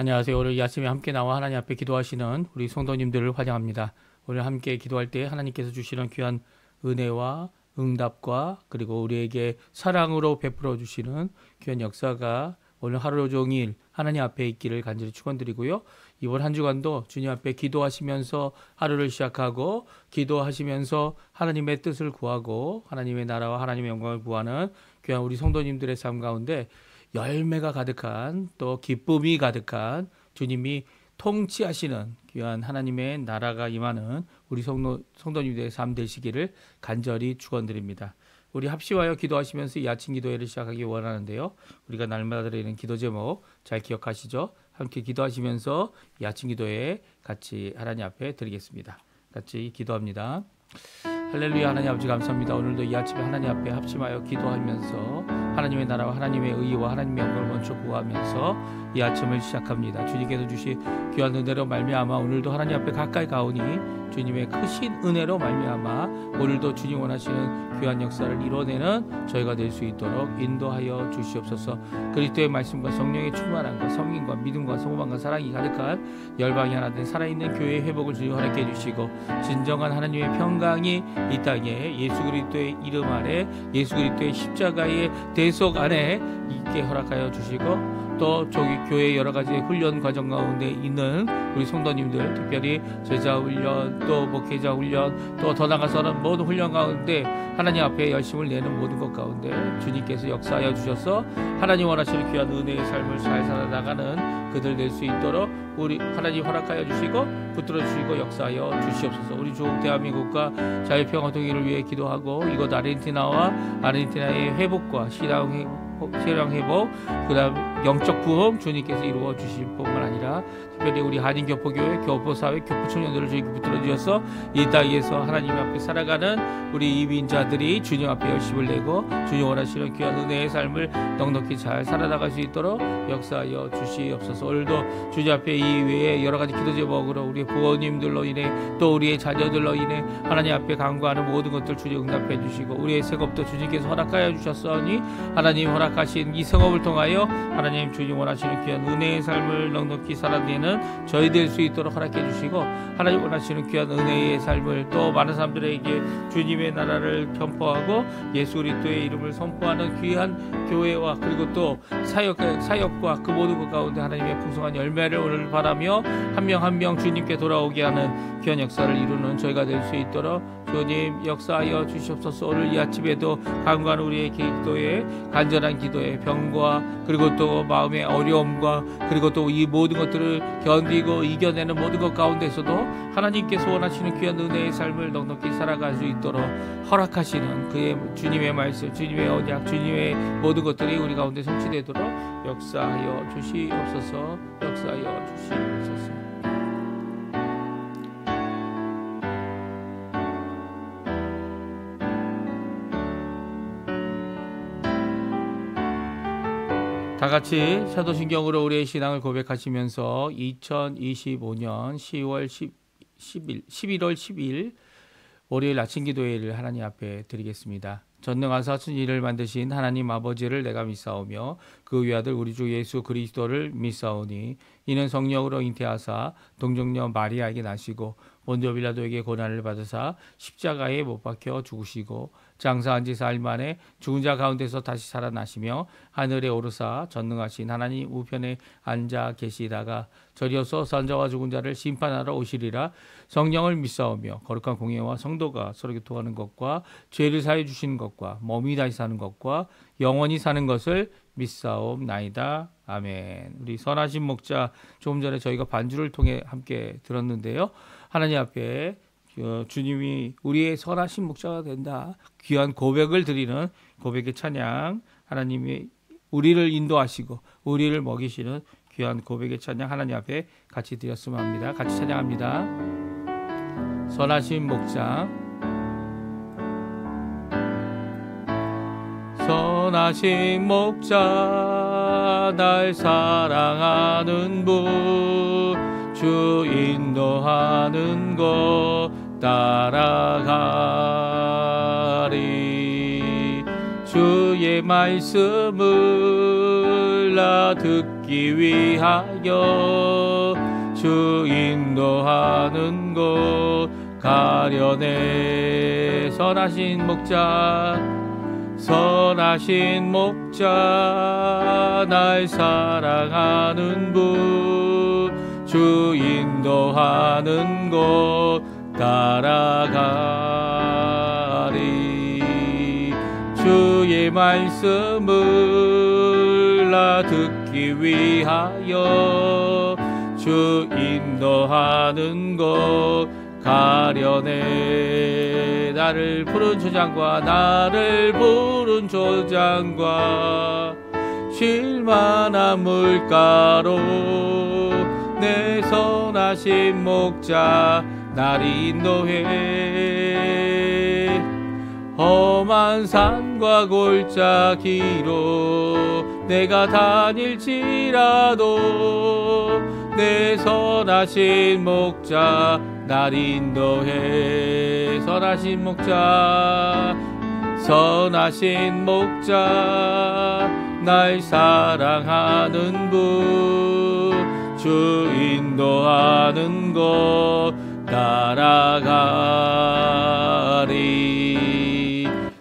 안녕하세요. 오늘 이 아침에 함께 나와 하나님 앞에 기도하시는 우리 성도님들을 환영합니다. 오늘 함께 기도할 때 하나님께서 주시는 귀한 은혜와 응답과 그리고 우리에게 사랑으로 베풀어 주시는 귀한 역사가 오늘 하루 종일 하나님 앞에 있기를 간절히 축원드리고요. 이번 한 주간도 주님 앞에 기도하시면서 하루를 시작하고 기도하시면서 하나님의 뜻을 구하고 하나님의 나라와 하나님의 영광을 구하는 귀한 우리 성도님들의 삶 가운데 열매가 가득한 또 기쁨이 가득한 주님이 통치하시는 귀한 하나님의 나라가 임하는 우리 성도님들의 삶 되시기를 간절히 축원드립니다. 우리 합심하여 기도하시면서 이 아침 기도회를 시작하기 원하는데요. 우리가 날마다 드리는 기도 제목 잘 기억하시죠? 함께 기도하시면서 이 아침 기도회 같이 하나님 앞에 드리겠습니다. 같이 기도합니다. 할렐루야. 하나님 아버지 감사합니다. 오늘도 이 아침에 하나님 앞에 합심하여 기도하면서 하나님의 나라와 하나님의 의와 하나님의 영광을 먼저 구하면서 이 아침을 시작합니다. 주님께서 주신 귀한 은혜로 말미암아 오늘도 하나님 앞에 가까이 가오니 주님의 크신 은혜로 말미암아 오늘도 주님 원하시는 귀한 역사를 이뤄내는 저희가 될 수 있도록 인도하여 주시옵소서. 그리스도의 말씀과 성령의 충만함과 성인과 믿음과 소망과 사랑이 가득한 열방이 하나 된 살아있는 교회의 회복을 주님 허락해 주시고 진정한 하나님의 평강이 이 땅에 예수 그리스도의 이름 아래 예수 그리스도의 십자가의 대속 안에 있게 허락하여 주시고 또 저기 교회 여러 가지 훈련 과정 가운데 있는 우리 성도님들 특별히 제자 훈련 또 목회자 훈련 또 더 나아가서는 모든 훈련 가운데 하나님 앞에 열심을 내는 모든 것 가운데 주님께서 역사하여 주셔서 하나님 원하시는 귀한 은혜의 삶을 잘 살아나가는 그들 될 수 있도록 우리 하나님 허락하여 주시고 붙들어 주시고 역사하여 주시옵소서. 우리 조국 대한민국과 자유평화 통일을 위해 기도하고 이곳 아르헨티나의 회복과 신앙 회복 그다음 영적 부흥 주님께서 이루어 주실 뿐만 아니라 특별히 우리 한인교포교회 교포사회 교포청년들을 주님께 붙들어 주셔서 이 땅에서 하나님 앞에 살아가는 우리 이민자들이 주님 앞에 열심을 내고 주님 원하시는 귀한 은혜의 삶을 넉넉히 잘 살아나갈 수 있도록 역사하여 주시옵소서. 오늘도 주님 앞에 이 외에 여러 가지 기도 제목으로 우리 부모님들로 인해 또 우리의 자녀들로 인해 하나님 앞에 간구하는 모든 것들 주님 응답해 주시고 우리의 생업도 주님께서 허락하여 주셨으니 하나님 허락하신 이 생업을 통하여 하나님 주님 원하시는 귀한 은혜의 삶을 넉넉히 살아내는 저희 될 수 있도록 허락해 주시고 하나님 원하시는 귀한 은혜의 삶을 또 많은 사람들에게 주님의 나라를 선포하고 예수 그리스도의 이름을 선포하는 귀한 교회와 그리고 또 사역과 그 모든 것 가운데 하나님의 풍성한 열매를 오늘 바라며 한 명 한 명 주님께 돌아오게 하는 귀한 역사를 이루는 저희가 될 수 있도록 주님 역사하여 주시옵소서. 오늘 이 아침에도 간구하는 우리의 기도에 간절한 기도에 병과 그리고 또 마음의 어려움과 그리고 또 이 모든 것들을 견디고 이겨내는 모든 것 가운데서도 하나님께서 원하시는 귀한 은혜의 삶을 넉넉히 살아갈 수 있도록 허락하시는 그의 주님의 말씀 주님의 언약 주님의 모든 것들이 우리 가운데 성취되도록 역사하여 주시옵소서. 역사하여 주시옵소서. 다 같이 사도신경으로 우리의 신앙을 고백하시면서 2025년 11월 10일 월요일 아침 기도회를 하나님 앞에 드리겠습니다. 전능하사 천지를 만드신 하나님 아버지를 내가 믿사오며 그 외아들 우리 주 예수 그리스도를 믿사오니 이는 성령으로 잉태하사 동정녀 마리아에게 나시고 본디오 빌라도에게 고난을 받으사 십자가에 못 박혀 죽으시고 장사한 지 사흘 만에 죽은 자 가운데서 다시 살아나시며 하늘에 오르사 전능하신 하나님 우편에 앉아 계시다가 저리어서 산자와 죽은 자를 심판하러 오시리라. 성령을 믿사오며 거룩한 공예와 성도가 서로 교통하는 것과 죄를 사해 주시는 것과 몸이 다시 사는 것과 영원히 사는 것을 믿사옵나이다. 아멘. 우리 선하신 목자 조금 전에 저희가 반주를 통해 함께 들었는데요. 하나님 앞에 주님이 우리의 선하신 목자가 된다. 귀한 고백을 드리는 고백의 찬양 하나님이 우리를 인도하시고 우리를 먹이시는 귀한 고백의 찬양 하나님 앞에 같이 드렸으면 합니다. 같이 찬양합니다. 선하신 목자 선하신 목자 날 사랑하는 분 주 인도하는 곳 따라가리 주의 말씀을 목자 듣기 위하여 주 인도하는 곳 가려네. 선하신 목자 날 사랑하는 분 주 인도하는 곳 따라가리. 주의 말씀을 나 듣기 위하여 주 인도하는 곳 가려네. 나를 푸른 조장과 쉴만한 물가로 내 선하신 목자 날 인도해. 험한 산과 골짜기로 내가 다닐지라도 내 선하신 목자 날 인도해. 선하신 목자 날 사랑하는 분 주 인도하는 곳 따라가리.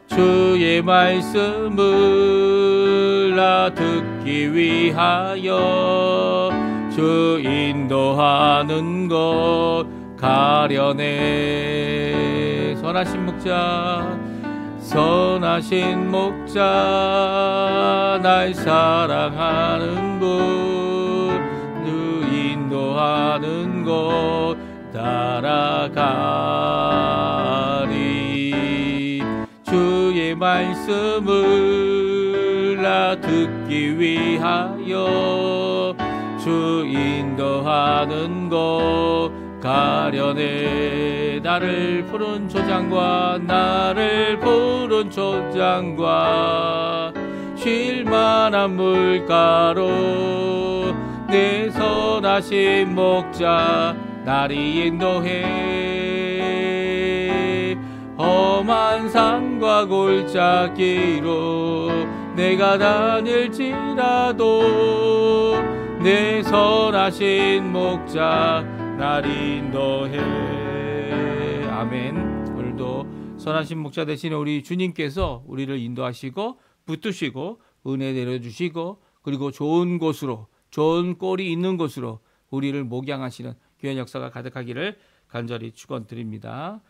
주의 말씀을 나 듣기 위하여 주 인도하는 곳 가려네. 선하신 목자 날 사랑하는 분 주 인도하는 곳 따라가리. 주의 말씀을 나 듣기 위하여 주 인도하는 곳 가려네. 나를 푸른 조장과 쉴만한 물가로 내 선하신 목자 나를 인도해. 험한 산과 골짜기로 내가 다닐지라도 내 선하신 목자 날 인도해. 아멘. 오늘도 선하신 목자 되시는 우리 주님께서 우리를 인도하시고 붙드시고 은혜 내려주시고 그리고 좋은 곳으로, 좋은 꼴이 있는 곳으로 우리를 목양하시는 귀한 역사가 가득하기를 간절히 축원드립니다.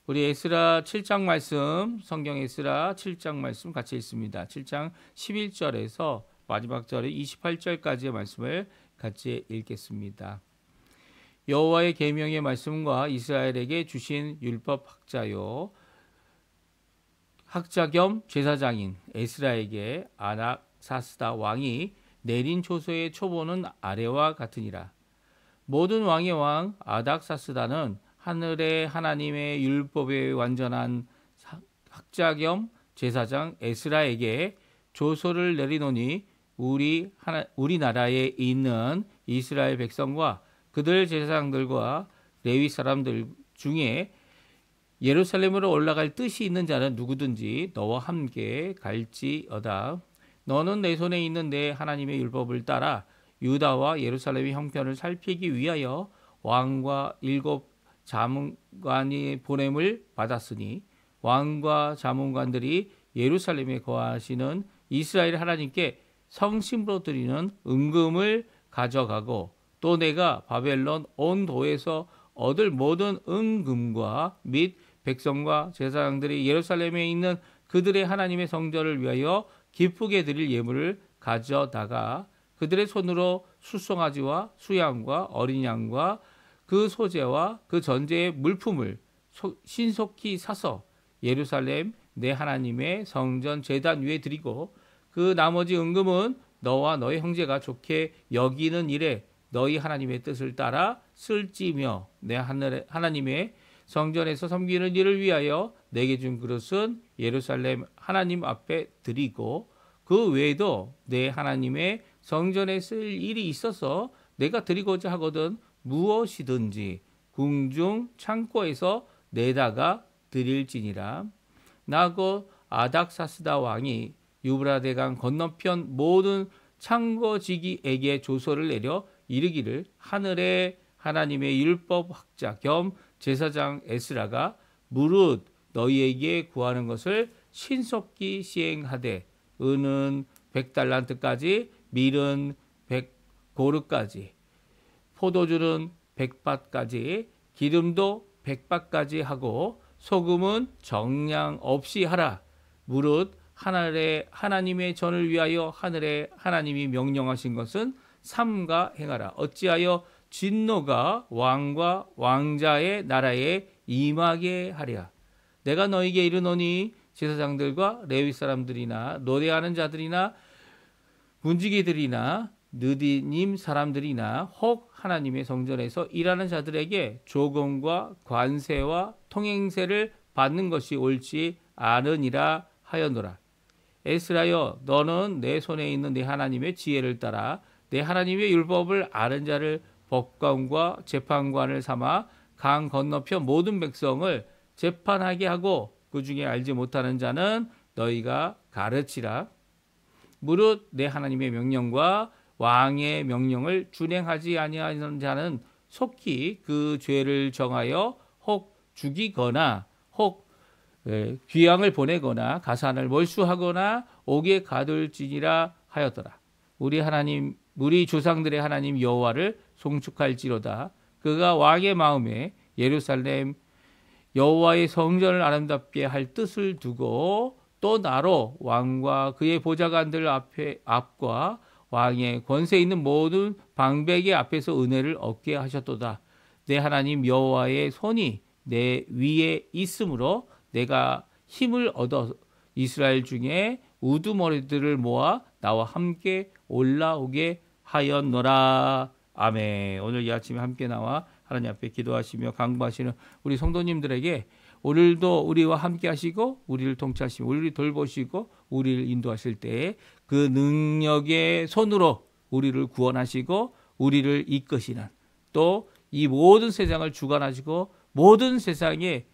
우리 에스라 7장 말씀, 성경 에스라 7장 말씀 같이 읽습니다. 7장 11절에서 마지막 절에 28절까지의 말씀을 같이 읽겠습니다. 여호와의 계명의 말씀과 이스라엘에게 주신 율법 학자 겸 제사장인 에스라에게 아닥사스다 왕이 내린 조서의 초본은 아래와 같으니라. 모든 왕의 왕 아닥사스다는 하늘의 하나님의 율법에 완전한 학자 겸 제사장 에스라에게 조서를 내리노니 우리나라에 있는 이스라엘 백성과 그들 제사장들과 레위 사람들 중에 예루살렘으로 올라갈 뜻이 있는 자는 누구든지 너와 함께 갈지어다. 너는 내 손에 있는 내 하나님의 율법을 따라 유다와 예루살렘의 형편을 살피기 위하여 왕과 7 자문관이 보냄을 받았으니 왕과 자문관들이 예루살렘에 거하시는 이스라엘 하나님께 성심으로 드리는 은금을 가져가고 또 내가 바벨론 온 도에서 얻을 모든 은금과 및 백성과 제사장들이 예루살렘에 있는 그들의 하나님의 성전을 위하여 기쁘게 드릴 예물을 가져다가 그들의 손으로 수송아지와 수양과 어린 양과 그 소재와 그 전제의 물품을 신속히 사서 예루살렘 내 하나님의 성전 제단 위에 드리고 그 나머지 은금은 너와 너의 형제가 좋게 여기는 일에 너희 하나님의 뜻을 따라 쓸지며 내 하나님의 성전에서 섬기는 일을 위하여 내게 준 그릇은 예루살렘 하나님 앞에 드리고 그 외에도 내 하나님의 성전에 쓸 일이 있어서 내가 드리고자 하거든 무엇이든지 궁중 창고에서 내다가 드릴지니라. 나고 아닥사스다 왕이 유브라데강 건너편 모든 창거지기에게 조서를 내려 이르기를 하늘의 하나님의 율법 학자 겸 제사장 에스라가 무릇 너희에게 구하는 것을 신속히 시행하되 은은 100달란트까지 밀은 100고르까지 포도주는 100밭까지 기름도 100밭까지 하고 소금은 정량 없이 하라. 무릇 하늘의 하나님의 전을 위하여 하늘의 하나님이 명령하신 것은 삼가 행하라. 어찌하여 진노가 왕과 왕자의 나라에 임하게 하랴. 내가 너희에게 이르노니 제사장들과 레위 사람들이나 노래하는 자들이나 문지기들이나 느디님 사람들이나 혹 하나님의 성전에서 일하는 자들에게 조공과 관세와 통행세를 받는 것이 옳지 않으니라 하였노라. 에스라여, 너는 내 손에 있는 내 하나님의 지혜를 따라 내 하나님의 율법을 아는 자를 법관과 재판관을 삼아 강 건너편 모든 백성을 재판하게 하고 그 중에 알지 못하는 자는 너희가 가르치라. 무릇 내 하나님의 명령과 왕의 명령을 준행하지 아니하는 자는 속히 그 죄를 정하여 혹 죽이거나 혹 귀양을 보내거나 가산을 몰수하거나 옥에 가둘지니라 하였더라. 우리 조상들의 하나님 여호와를 송축할지로다. 그가 왕의 마음에 예루살렘 여호와의 성전을 아름답게 할 뜻을 두고 또 나로 왕과 그의 보좌관들 앞과 왕의 권세 있는 모든 방백의 앞에서 은혜를 얻게 하셨도다. 내 하나님 여호와의 손이 내 위에 있으므로 내가 힘을 얻어 이스라엘 중에 우두머리들을 모아 나와 함께 올라오게 하였노라. 아멘. 오늘 이 아침에 함께 나와 하나님 앞에 기도하시며 강구하시는 우리 성도님들에게 오늘도 우리와 함께 하시고 우리를 통치하시고 우리를 돌보시고 우리를 인도하실 때 그 능력의 손으로 우리를 구원하시고 우리를 이끄시는 또 이 모든 세상을 주관하시고 모든 세상에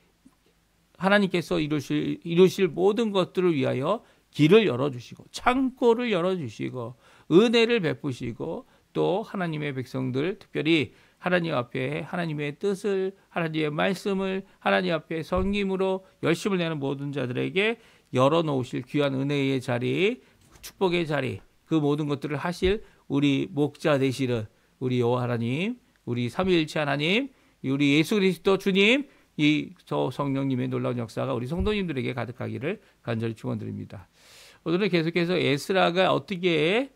하나님께서 이루실 모든 것들을 위하여 길을 열어주시고 창고를 열어주시고 은혜를 베푸시고 또 하나님의 백성들 특별히 하나님 앞에 하나님의 뜻을 하나님의 말씀을 하나님 앞에 섬김으로 열심을 내는 모든 자들에게 열어놓으실 귀한 은혜의 자리 축복의 자리 그 모든 것들을 하실 우리 목자 되시는 우리 여호와 하나님 우리 삼위일체 하나님 우리 예수 그리스도 주님 이 성령님의 놀라운 역사가 우리 성도님들에게 가득하기를 간절히 축원드립니다. 오늘은 계속해서 에스라가 어떻게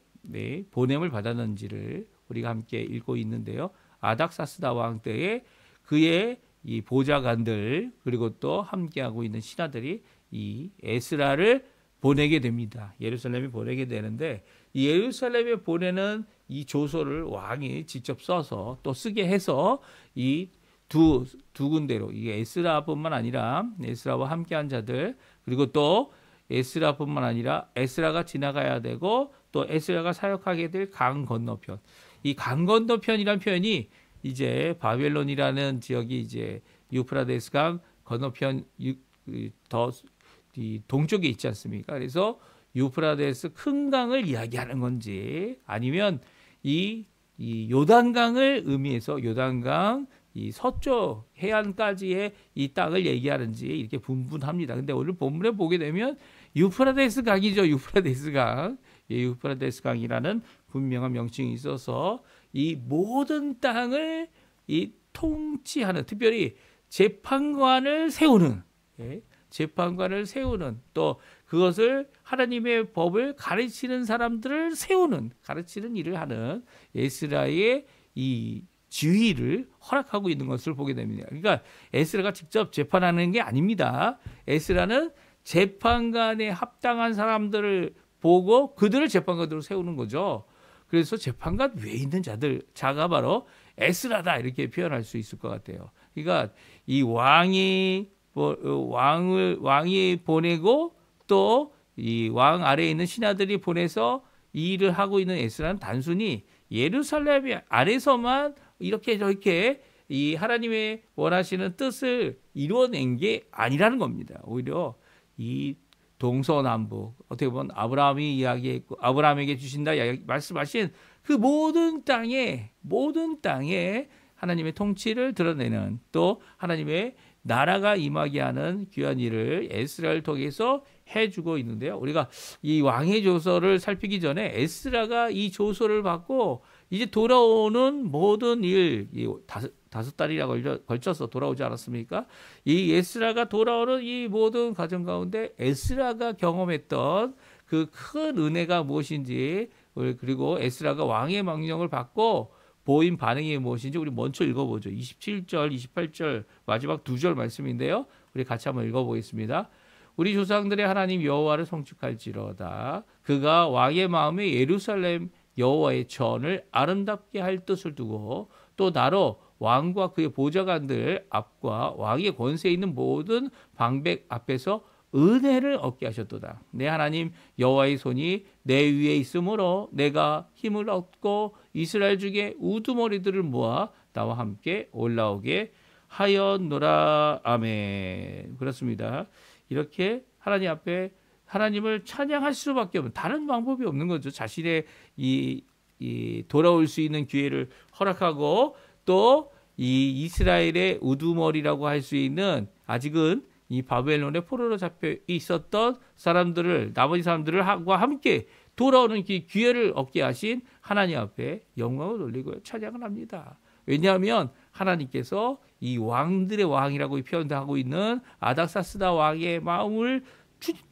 보냄을 받았는지를 우리가 함께 읽고 있는데요. 아닥사스다 왕 때에 그의 이 보좌관들 그리고 또 함께하고 있는 신하들이 이 에스라를 보내게 됩니다. 예루살렘에 보내게 되는데 이 예루살렘에 보내는 이 조서를 왕이 직접 써서 또 쓰게 해서 이 두 군데로 이게 에스라뿐만 아니라 에스라와 함께한 자들 그리고 또 에스라뿐만 아니라 에스라가 지나가야 되고 또 에스라가 사역하게 될 강 건너편 이 강 건너편이라는 표현이 이제 바벨론이라는 지역이 이제 유프라데스 강 건너편 더 동쪽에 있지 않습니까? 그래서 유프라데스 큰 강을 이야기하는 건지 아니면 이 요단강을 의미해서 요단강 이 서쪽 해안까지의 이 땅을 얘기하는지 이렇게 분분합니다. 근데 오늘 본문에 보게 되면 유프라데스 강이죠. 유프라데스 강. 유프라데스 강이라는 분명한 명칭이 있어서 이 모든 땅을 이 통치하는 특별히 재판관을 세우는 재판관을 세우는 또 그것을 하나님의 법을 가르치는 사람들을 세우는 가르치는 일을 하는 에스라의 이 지위를 허락하고 있는 것을 보게 됩니다. 그러니까 에스라가 직접 재판하는 게 아닙니다. 에스라는 재판관에 합당한 사람들을 보고 그들을 재판관으로 세우는 거죠. 그래서 재판관 외에 있는 자가 바로 에스라다 이렇게 표현할 수 있을 것 같아요. 그러니까 이 왕이 보내고 또 이 왕 아래에 있는 신하들이 보내서 이 일을 하고 있는 에스라는 단순히 예루살렘 안에서만 이렇게 저렇게 이 하나님의 원하시는 뜻을 이루어낸 게 아니라는 겁니다. 오히려 이 동서남북 어떻게 보면 아브라함이 이야기했고 아브라함에게 주신다 말씀하신 그 모든 땅에 하나님의 통치를 드러내는 또 하나님의 나라가 임하게 하는 귀한 일을 에스라를 통해서 해주고 있는데요. 우리가 이 왕의 조서를 살피기 전에 에스라가 이 조서를 받고 이제 돌아오는 모든 일, 다섯 달이나 걸쳐서 돌아오지 않았습니까? 이 에스라가 돌아오는 이 모든 과정 가운데 에스라가 경험했던 그 큰 은혜가 무엇인지 그리고 에스라가 왕의 명령을 받고 보인 반응이 무엇인지 우리 먼저 읽어보죠. 27절, 28절 마지막 두 절 말씀인데요. 우리 같이 한번 읽어보겠습니다. 우리 조상들의 하나님 여호와를 송축할지로다. 그가 왕의 마음에 예루살렘 여호와의 전을 아름답게 할 뜻을 두고 또 나로 왕과 그의 보좌관들 앞과 왕의 권세에 있는 모든 방백 앞에서 은혜를 얻게 하셨도다. 내 하나님 여호와의 손이 내 위에 있으므로 내가 힘을 얻고 이스라엘 중에 우두머리들을 모아 나와 함께 올라오게 하였노라. 아멘. 그렇습니다. 이렇게 하나님 앞에 하나님을 찬양할 수밖에 없는 다른 방법이 없는 거죠. 자신의 이 돌아올 수 있는 기회를 허락하고 또 이 이스라엘의 우두머리라고 할 수 있는 아직은 이 바벨론의 포로로 잡혀 있었던 사람들을 나머지 사람들과 함께 돌아오는 기회를 얻게 하신 하나님 앞에 영광을 돌리고 찬양을 합니다. 왜냐하면 하나님께서 이 왕들의 왕이라고 표현하고 있는 아닥사스다 왕의 마음을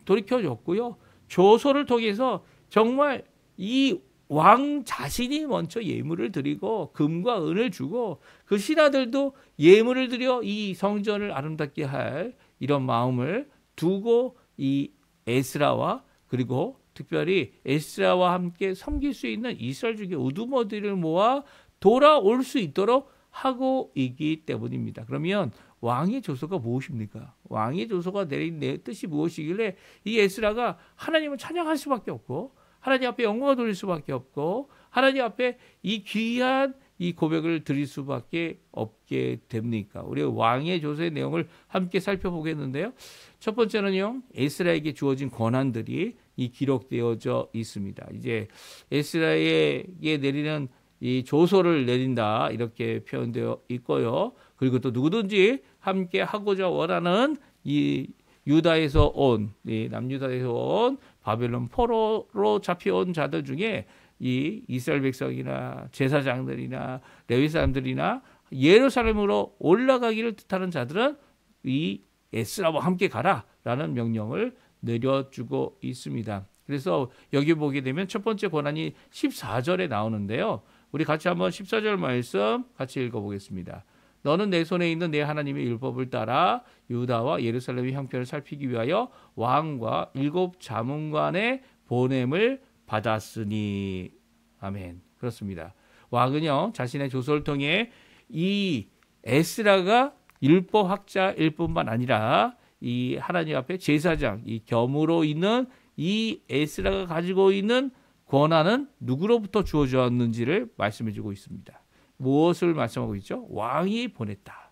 돌이켜줬고요. 조서를 통해서 정말 이 왕 자신이 먼저 예물을 드리고 금과 은을 주고 그 신하들도 예물을 드려 이 성전을 아름답게 할 이런 마음을 두고 이 에스라와 그리고 특별히 에스라와 함께 섬길 수 있는 이스라엘 중에 우두머리를 모아 돌아올 수 있도록 하고 있기 때문입니다. 그러면 왕의 조서가 무엇입니까? 왕의 조서가 내린 내 뜻이 무엇이길래 이 에스라가 하나님을 찬양할 수밖에 없고 하나님 앞에 영광을 돌릴 수밖에 없고 하나님 앞에 이 귀한 이 고백을 드릴 수밖에 없게 됩니까? 우리 왕의 조서의 내용을 함께 살펴보겠는데요. 첫 번째는요, 에스라에게 주어진 권한들이 이 기록되어져 있습니다. 이제 에스라에게 내리는 이 조서를 내린다 이렇게 표현되어 있고요. 그리고 또 누구든지 함께 하고자 원하는 이 유다에서 온 남유다에서 온 바벨론 포로로 잡혀온 자들 중에 이 이스라엘 백성이나 제사장들이나 레위 사람들이나 예루살렘으로 올라가기를 뜻하는 자들은 이 에스라와 함께 가라라는 명령을 내려주고 있습니다. 그래서 여기 보게 되면 첫 번째 권한이 14절에 나오는데요. 우리 같이 한번 14절 말씀 같이 읽어보겠습니다. 너는 내 손에 있는 내 하나님의 율법을 따라 유다와 예루살렘의 형편을 살피기 위하여 왕과 7 자문관의 보냄을 받았으니. 아멘. 그렇습니다. 왕은요 자신의 조서를 통해 이 에스라가 율법학자일 뿐만 아니라 이 하나님 앞에 제사장, 이 겸으로 있는 이 에스라가 가지고 있는 권한은 누구로부터 주어졌는지를 말씀해주고 있습니다. 무엇을 말씀하고 있죠? 왕이 보냈다.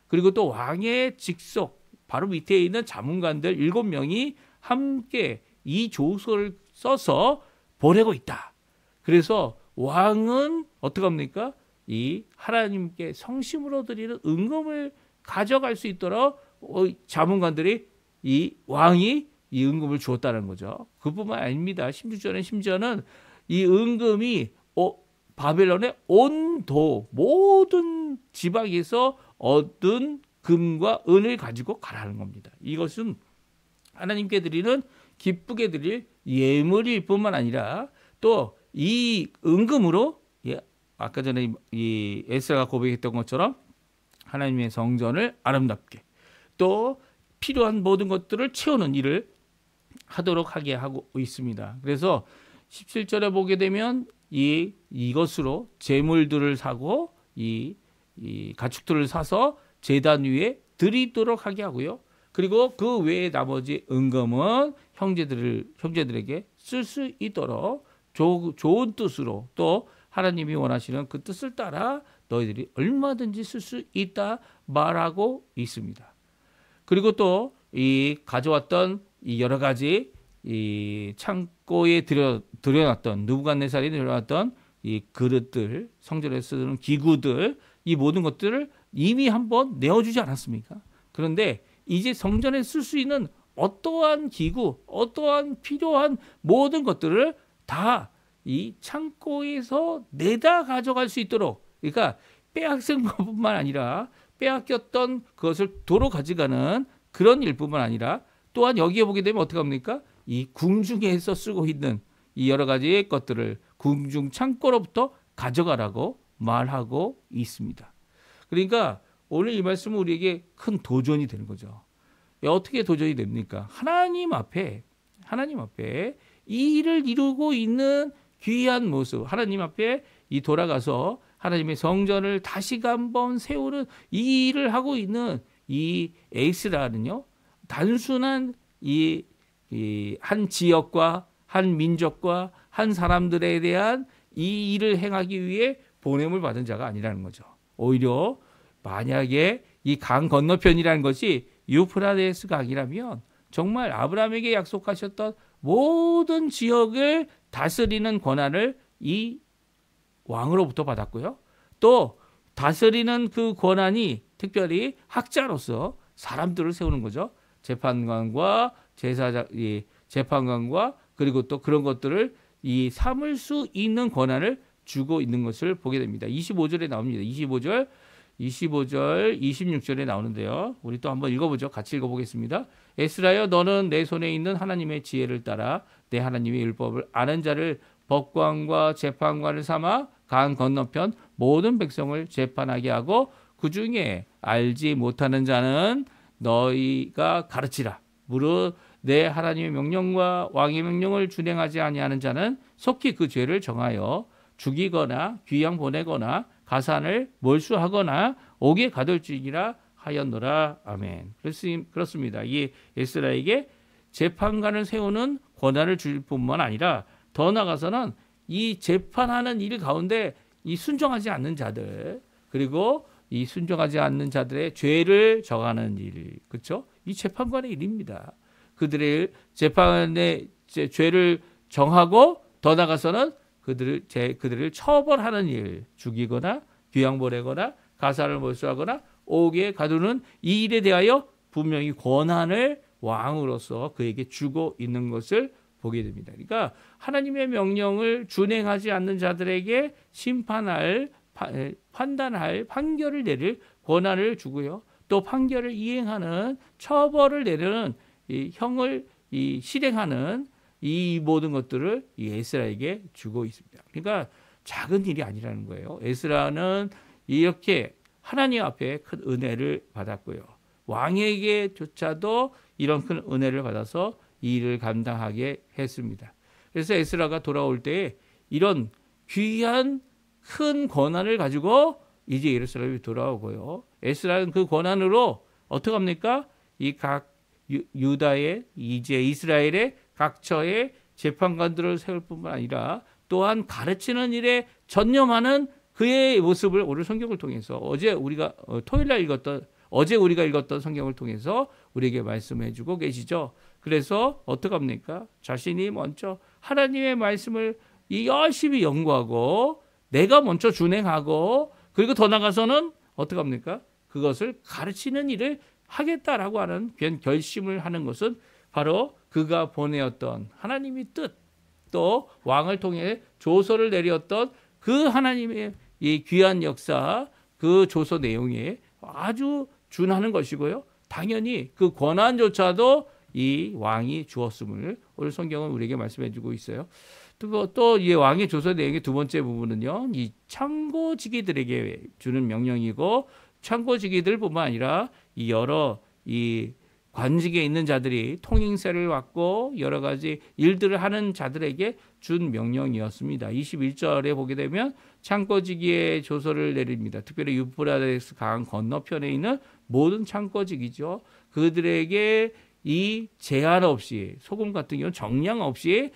그리고 또 왕의 직속 바로 밑에 있는 자문관들 7명이 함께 이 조서를 써서 보내고 있다. 그래서 왕은 어떻게 합니까? 이 하나님께 성심으로 드리는 은금을 가져갈 수 있도록 자문관들이 이 왕이 이 은금을 주었다는 거죠. 그뿐만 아닙니다. 16절은 이 은금이 바벨론의 온도 모든 지방에서 얻은 금과 은을 가지고 가라는 겁니다. 이것은 하나님께 드리는 기쁘게 드릴 예물일 뿐만 아니라 또 이 은금으로 아까 전에 이 에스라가 고백했던 것처럼 하나님의 성전을 아름답게 또 필요한 모든 것들을 채우는 일을 하도록 하게 하고 있습니다. 그래서 17절에 보게 되면 이것으로 제물들을 사고 이 가축들을 사서 제단 위에 드리도록 하게 하고요. 그리고 그 외에 나머지 은금은 형제들에게 쓸 수 있도록 좋은 뜻으로 또 하나님이 원하시는 그 뜻을 따라 너희들이 얼마든지 쓸 수 있다 말하고 있습니다. 그리고 또 이 가져왔던 이 여러 가지 이 창고에 들여놨던 느부갓네살이 들여놨던 이 그릇들, 성전에 쓰는 기구들, 이 모든 것들을 이미 한번 내어주지 않았습니까? 그런데 이제 성전에 쓸 수 있는 어떠한 기구, 어떠한 필요한 모든 것들을 다 이 창고에서 내다 가져갈 수 있도록, 그러니까 빼앗은 것뿐만 아니라 빼앗겼던 그것을 도로 가져가는 그런 일뿐만 아니라 또한 여기에 보게 되면 어떻게 합니까? 이 궁중에서 쓰고 있는 이 여러 가지의 것들을 궁중 창고로부터 가져가라고 말하고 있습니다. 그러니까 오늘 이 말씀은 우리에게 큰 도전이 되는 거죠. 어떻게 도전이 됩니까? 하나님 앞에 이 일을 이루고 있는 귀한 모습, 하나님 앞에 이 돌아가서 하나님의 성전을 다시 한번 세우는 이 일을 하고 있는 이 에스라는요, 단순한 이 한 지역과 한 민족과 한 사람들에 대한 이 일을 행하기 위해 보냄을 받은 자가 아니라는 거죠. 오히려 만약에 이 강 건너편이라는 것이 유프라데스 강이라면 정말 아브라함에게 약속하셨던 모든 지역을 다스리는 권한을 이 왕으로부터 받았고요. 또 다스리는 그 권한이 특별히 학자로서 사람들을 세우는 거죠. 재판관과 재판관과 그리고 또 그런 것들을 이 삼을 수 있는 권한을 주고 있는 것을 보게 됩니다. 25절에 나옵니다. 25절, 26절에 나오는데요. 우리 또 한번 읽어보죠. 같이 읽어보겠습니다. 에스라여, 너는 내 손에 있는 하나님의 지혜를 따라 내 하나님의 율법을 아는 자를 법관과 재판관을 삼아 강 건너편 모든 백성을 재판하게 하고 그 중에 알지 못하는 자는 너희가 가르치라. 무릇 내 하나님의 명령과 왕의 명령을 준행하지 아니하는 자는 속히 그 죄를 정하여 죽이거나 귀양 보내거나 가산을 몰수하거나 옥에 가둘지니라 하였노라. 아멘. 그렇습니다. 이 에스라에게 재판관을 세우는 권한을 줄 뿐만 아니라 더 나아가서는 이 재판하는 일 가운데 이 순종하지 않는 자들, 그리고 이 순종하지 않는 자들의 죄를 정하는 일, 그렇죠? 이 재판관의 일입니다. 그들의 재판의 죄를 정하고 더 나아가서는 그들을 처벌하는 일, 죽이거나 귀양 보내거나 가사를 몰수하거나 옥에 가두는 이 일에 대하여 분명히 권한을 왕으로서 그에게 주고 있는 것을 보게 됩니다. 그러니까 하나님의 명령을 준행하지 않는 자들에게 심판할, 판단할, 판결을 내릴 권한을 주고요. 또 판결을 이행하는, 처벌을 내리는 이 형을 실행하는 이 모든 것들을 이 에스라에게 주고 있습니다. 그러니까 작은 일이 아니라는 거예요. 에스라는 이렇게 하나님 앞에 큰 은혜를 받았고요. 왕에게조차도 이런 큰 은혜를 받아서 이 일을 감당하게 했습니다. 그래서 에스라가 돌아올 때 이런 귀한 큰 권한을 가지고 이제 예루살렘에 돌아오고요. 에스라는 그 권한으로 어떻게 합니까? 이 각 유다의, 이제 이스라엘의 각처의 재판관들을 세울 뿐만 아니라 또한 가르치는 일에 전념하는 그의 모습을 오늘 성경을 통해서 어제 우리가 읽었던 성경을 통해서 우리에게 말씀해 주고 계시죠. 그래서 어떻게 합니까? 자신이 먼저 하나님의 말씀을 열심히 연구하고 내가 먼저 준행하고 그리고 더 나가서는 어떻게 합니까? 그것을 가르치는 일을 하겠다라고 하는 결심을 하는 것은 바로 그가 보내었던 하나님의 뜻, 또 왕을 통해 조서를 내렸던 그 하나님의 이 귀한 역사, 그 조서 내용에 아주 준하는 것이고요. 당연히 그 권한조차도 이 왕이 주었음을 오늘 성경은 우리에게 말씀해 주고 있어요. 또 이 왕의 조서 내용의 두 번째 부분은요, 이 창고지기들에게 주는 명령이고, 창고지기들뿐만 아니라 이 여러 이 관직에 있는 자들이 통행세를 받고 여러 가지 일들을 하는 자들에게 준 명령이었습니다. 21절에 보게 되면 창고지기의 조서를 내립니다. 특별히 유프라데스 강 건너편에 있는 모든 창고지기죠. 그들에게 이 제한 없이, 소금 같은 경우는 정량 없이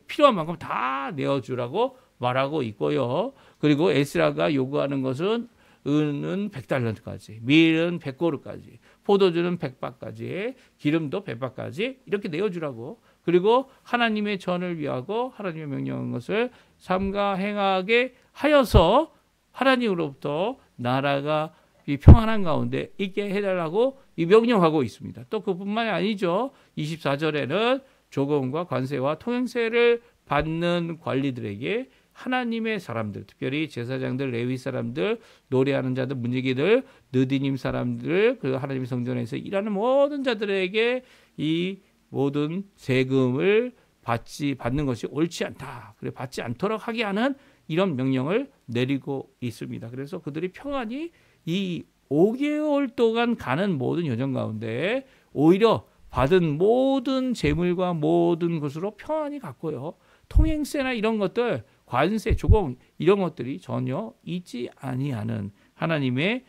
필요한 만큼 다 내어주라고 말하고 있고요. 그리고 에스라가 요구하는 것은 은은 100달란트까지, 밀은 100고르까지, 포도주는 100바가지, 기름도 100바가지 이렇게 내어주라고. 그리고 하나님의 전을 위하고 하나님의 명령한 것을 삼가 행하게 하여서 하나님으로부터 나라가 이 평안한 가운데 있게 해달라고 이 명령하고 있습니다. 또 그뿐만이 아니죠. 24절에는 조공과 관세와 통행세를 받는 관리들에게 하나님의 사람들, 특별히 제사장들, 레위 사람들, 노래하는 자들, 문지기들, 느디님 사람들, 그리고 하나님의 성전에서 일하는 모든 자들에게 이 모든 세금을 받는 것이 옳지 않다. 그래 받지 않도록 하게 하는 이런 명령을 내리고 있습니다. 그래서 그들이 평안히 이 5개월 동안 가는 모든 여정 가운데 오히려 받은 모든 재물과 모든 것으로 평안히 갔고요. 통행세나 이런 것들, 관세, 조공 이런 것들이 전혀 있지 아니하는 하나님의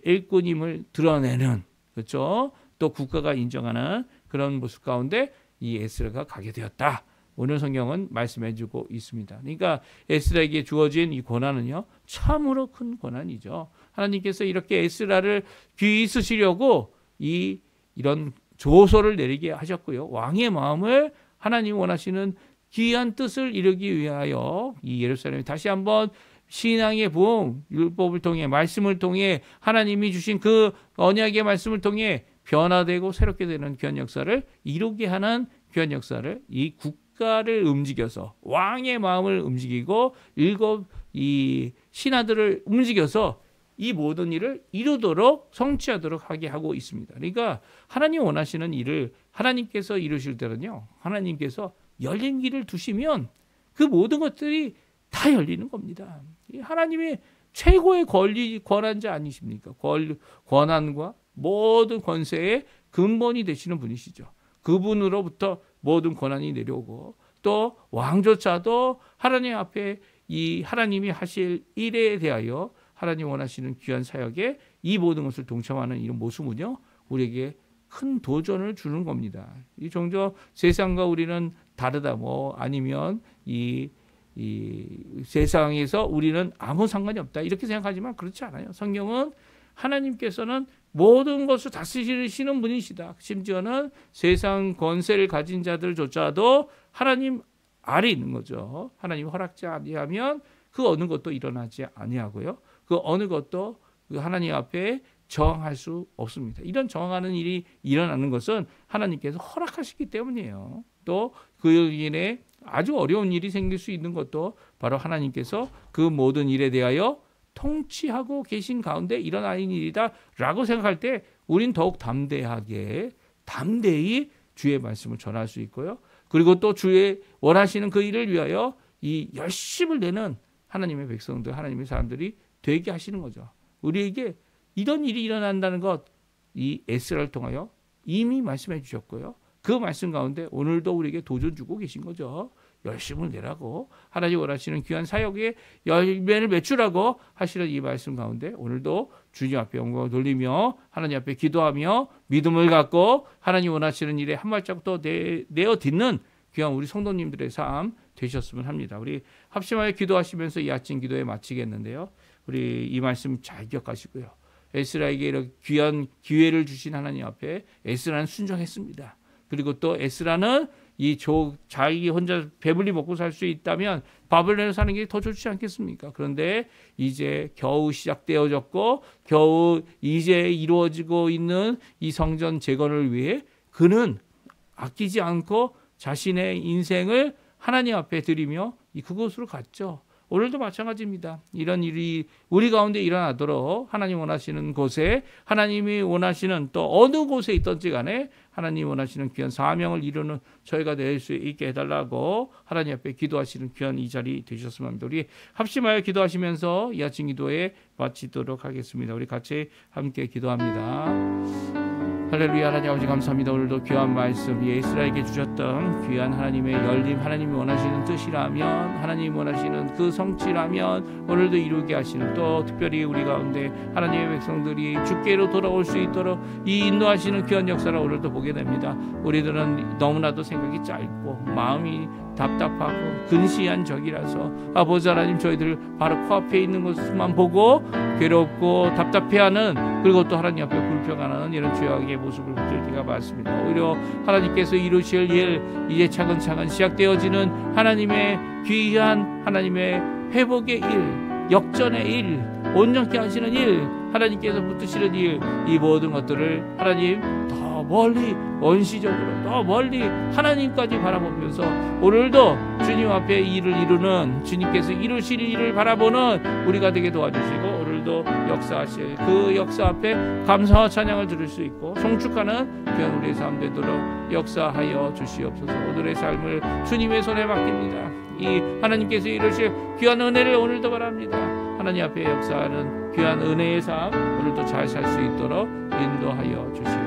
일꾼임을 드러내는, 그렇죠? 또 국가가 인정하는 그런 모습 가운데 이 에스라가 가게 되었다. 오늘 성경은 말씀해주고 있습니다. 그러니까 에스라에게 주어진 이 고난은요, 참으로 큰 고난이죠. 하나님께서 이렇게 에스라를 귀히 쓰시려고 이런 조서를 내리게 하셨고요. 왕의 마음을 하나님 원하시는 귀한 뜻을 이루기 위하여 이 예루살렘이 다시 한번 신앙의 부흥, 율법을 통해 말씀을 통해 하나님이 주신 그 언약의 말씀을 통해 변화되고 새롭게 되는 귀한 역사를 이루게 하는 귀한 역사를 이 국가를 움직여서 왕의 마음을 움직이고 일곱 이 신하들을 움직여서 이 모든 일을 이루도록 성취하도록 하게 하고 있습니다. 그러니까 하나님 원하시는 일을 하나님께서 이루실 때는요, 하나님께서 열린 길을 두시면 그 모든 것들이 다 열리는 겁니다. 하나님이 최고의 권한자 아니십니까? 권한과 모든 권세의 근본이 되시는 분이시죠. 그분으로부터 모든 권한이 내려오고 또 왕조차도 하나님 앞에 이 하나님이 하실 일에 대하여 하나님 원하시는 귀한 사역에 이 모든 것을 동참하는 이런 모습은요, 우리에게 큰 도전을 주는 겁니다. 이 종종 세상과 우리는 다르다, 아니면 이 세상에서 우리는 아무 상관이 없다 이렇게 생각하지만 그렇지 않아요. 성경은 하나님께서는 모든 것을 다스리시는 분이시다. 심지어는 세상 권세를 가진 자들조차도 하나님 아래 있는 거죠. 하나님 허락지 아니하면 그 어느 것도 일어나지 아니하고요. 그 어느 것도 하나님 앞에 저항할 수 없습니다. 이런 저항하는 일이 일어나는 것은 하나님께서 허락하시기 때문이에요. 또 그 일에 아주 어려운 일이 생길 수 있는 것도 바로 하나님께서 그 모든 일에 대하여 통치하고 계신 가운데 일어나는 일이다 라고 생각할 때 우린 더욱 담대히 주의 말씀을 전할 수 있고요. 그리고 또 주의 원하시는 그 일을 위하여 이 열심을 내는 하나님의 백성들, 하나님의 사람들이 되게 하시는 거죠. 우리에게 이런 일이 일어난다는 것, 이 에스라를 통하여 이미 말씀해 주셨고요. 그 말씀 가운데 오늘도 우리에게 도전 주고 계신 거죠. 열심을 내라고, 하나님 원하시는 귀한 사역에 열매를 맺추라고 하시는 이 말씀 가운데 오늘도 주님 앞에 영광을 돌리며 하나님 앞에 기도하며 믿음을 갖고 하나님 원하시는 일에 한 발자국 더 내어 딛는 귀한 우리 성도님들의 삶 되셨으면 합니다. 우리 합심하여 기도하시면서 이 아침 기도에 마치겠는데요. 우리 이 말씀 잘 기억하시고요. 에스라에게 이렇게 귀한 기회를 주신 하나님 앞에 에스라는 순종했습니다. 그리고 또 에스라는 자기 혼자 배불리 먹고 살 수 있다면 바벨론에 사는 게 더 좋지 않겠습니까? 그런데 이제 겨우 시작되어졌고 겨우 이제 이루어지고 있는 이 성전 재건을 위해 그는 아끼지 않고 자신의 인생을 하나님 앞에 드리며 그곳으로 갔죠. 오늘도 마찬가지입니다. 이런 일이 우리 가운데 일어나도록 하나님 원하시는 곳에, 하나님이 원하시는 또 어느 곳에 있든지 간에 하나님 원하시는 귀한 사명을 이루는 저희가 될 수 있게 해달라고 하나님 앞에 기도하시는 귀한 이 자리 되셨으면 합니다. 우리 합심하여 기도하시면서 이 아침 기도에 마치도록 하겠습니다. 우리 같이 함께 기도합니다. 할렐루야. 하나님 아버지 감사합니다. 오늘도 귀한 말씀 이스라엘에게 주셨던 귀한 하나님의 열림, 하나님이 원하시는 뜻이라면, 하나님이 원하시는 그 성취라면 오늘도 이루게 하시는, 또 특별히 우리 가운데 하나님의 백성들이 주께로 돌아올 수 있도록 이 인도하시는 귀한 역사를 오늘도 보게 됩니다. 우리들은 너무나도 생각이 짧고 마음이 답답하고 근시한 적이라서 아버지 하나님, 저희들 바로 코앞에 있는 것만 보고 괴롭고 답답해하는, 그리고 또 하나님 앞에 불평하는 이런 죄악의 모습을 볼 때가 많습니다. 오히려 하나님께서 이루실 일, 이제 차근차근 시작되어지는 하나님의 귀한 하나님의 회복의 일, 역전의 일, 온전케 하시는 일, 하나님께서 붙드시는 일, 이 모든 것들을 하나님 더 멀리, 원시적으로 더 멀리 하나님까지 바라보면서 오늘도 주님 앞에 일을 이루는, 주님께서 이루실 일을 바라보는 우리가 되게 도와주시고, 오늘도 역사하실 그 역사 앞에 감사와 찬양을 들을 수 있고 송축하는 귀한 우리의 삶 되도록 역사하여 주시옵소서. 오늘의 삶을 주님의 손에 맡깁니다. 이 하나님께서 이루실 귀한 은혜를 오늘도 바랍니다. 하나님 앞에 역사하는 귀한 은혜의 삶 오늘도 잘 살 수 있도록 인도하여 주시옵소서.